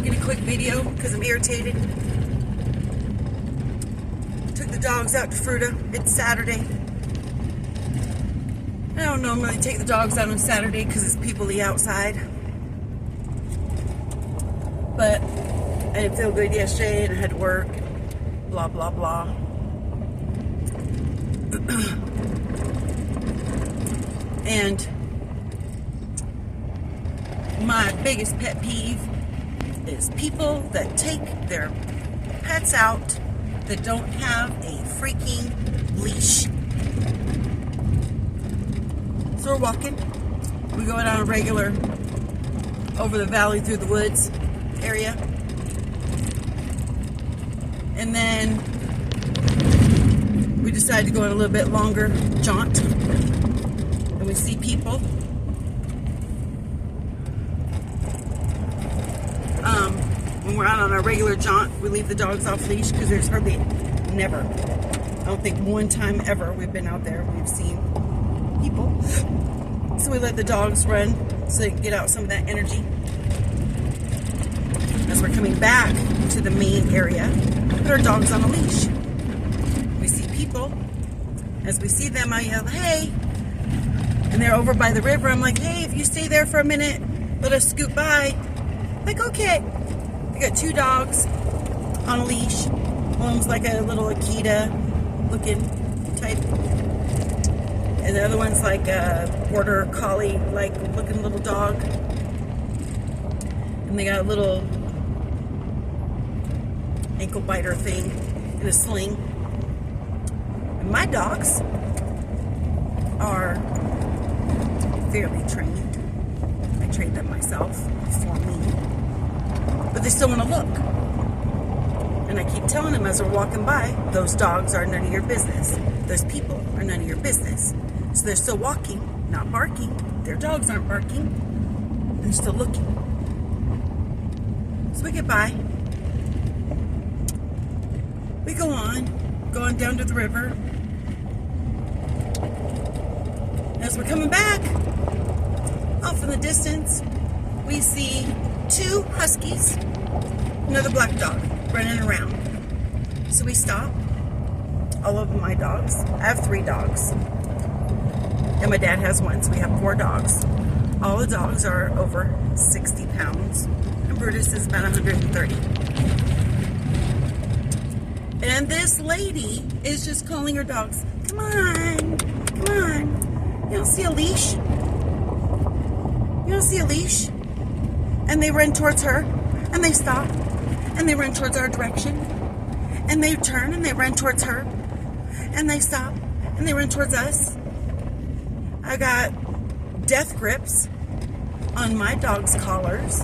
making a quick video because I'm irritated. Took the dogs out to Fruta. It's Saturday. I don't normally take the dogs out on Saturday because it's people-y outside. But I didn't feel good yesterday and I had to work. Blah, blah, blah. And my biggest pet peeve is people that take their pets out that don't have a freaking leash. So we're walking. We go down a regular over the valley through the woods area. And then we decide to go on a little bit longer jaunt. And we see people. When we're out on our regular jaunt, we leave the dogs off leash because there's hardly never, I don't think one time ever we've been out there, we've seen people. So we let the dogs run so they can get out some of that energy. As we're coming back to the main area, put our dogs on a leash. We see people. As we see them, I yell, hey. And they're over by the river. I'm like, hey, if you stay there for a minute, let us scoot by. Like, okay. We got two dogs on a leash. One's like a little Akita looking type. And the other one's like a border collie like looking little dog. And they got a little ankle biter thing in a sling. And my dogs are fairly trained. I trained them myself for me. But they still want to look. And I keep telling them as we're walking by, those dogs are none of your business. Those people are none of your business. So they're still walking, not barking. Their dogs aren't barking. They're still looking. So we get by. We go on down to the river. As we're coming back, off in the distance, we see two huskies, another black dog running around. So we stop. All of my dogs. I have 3 dogs. And my dad has one, so we have 4 dogs. All the dogs are over 60 pounds. And Brutus is about 130. And this lady is just calling her dogs, come on, come on. You don't see a leash? You don't see a leash? And they run towards her, and they stop, and they run towards our direction, and they turn, and they run towards her, and they stop, and they run towards us. I got death grips on my dog's collars,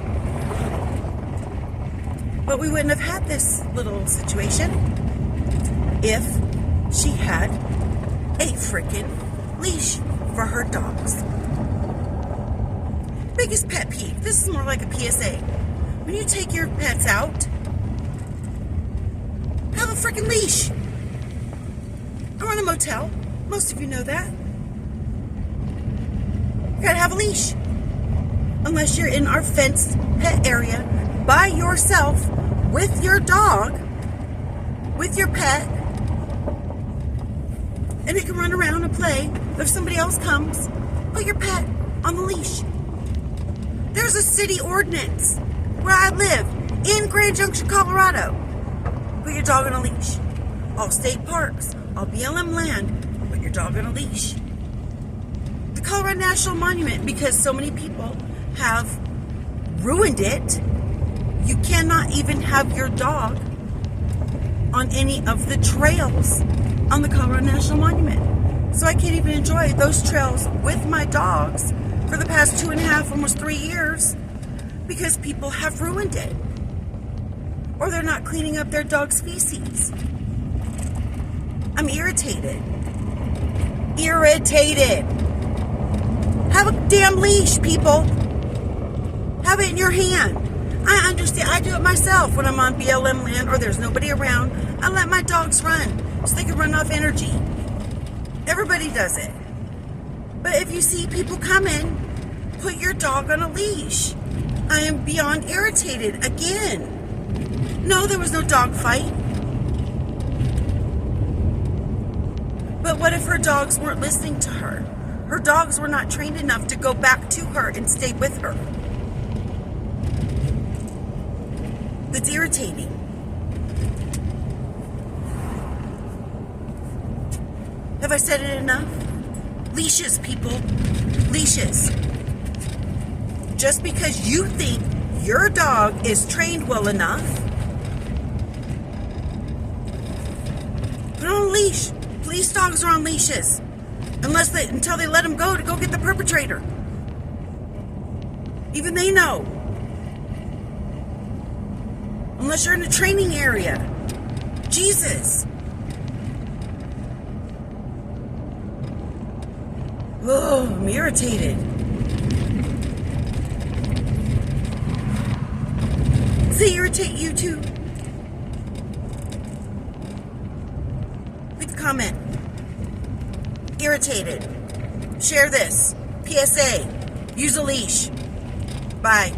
but we wouldn't have had this little situation if she had a freaking leash for her dogs. Biggest pet peeve. This is more like a PSA. When you take your pets out, have a freaking leash. I run a motel. Most of you know that. You gotta have a leash. Unless you're in our fenced pet area by yourself with your dog, with your pet, and it can run around and play. But if somebody else comes, put your pet on the leash. There's a city ordinance where I live in Grand Junction, Colorado. Put your dog on a leash. All state parks, all BLM land, put your dog on a leash. The Colorado National Monument, because so many people have ruined it, you cannot even have your dog on any of the trails on the Colorado National Monument. So I can't even enjoy those trails with my dogs for the past 2.5, almost 3 years, because people have ruined it. Or they're not cleaning up their dog's feces. I'm irritated. Irritated. Have a damn leash, people. Have it in your hand. I understand. I do it myself when I'm on BLM land or there's nobody around. I let my dogs run so they can run off energy. Everybody does it. But if you see people coming, put your dog on a leash. I am beyond irritated again. No, there was no dog fight. But what if her dogs weren't listening to her? Her dogs were not trained enough to go back to her and stay with her. That's irritating. Have I said it enough? Leashes, people. Leashes. Just because you think your dog is trained well enough, put on a leash. Police dogs are on leashes. Until they let them go to go get the perpetrator. Even they know. Unless you're in a training area. Jesus. Oh, I'm irritated. Does it irritate you too? Leave a comment. Irritated. Share this. PSA. Use a leash. Bye.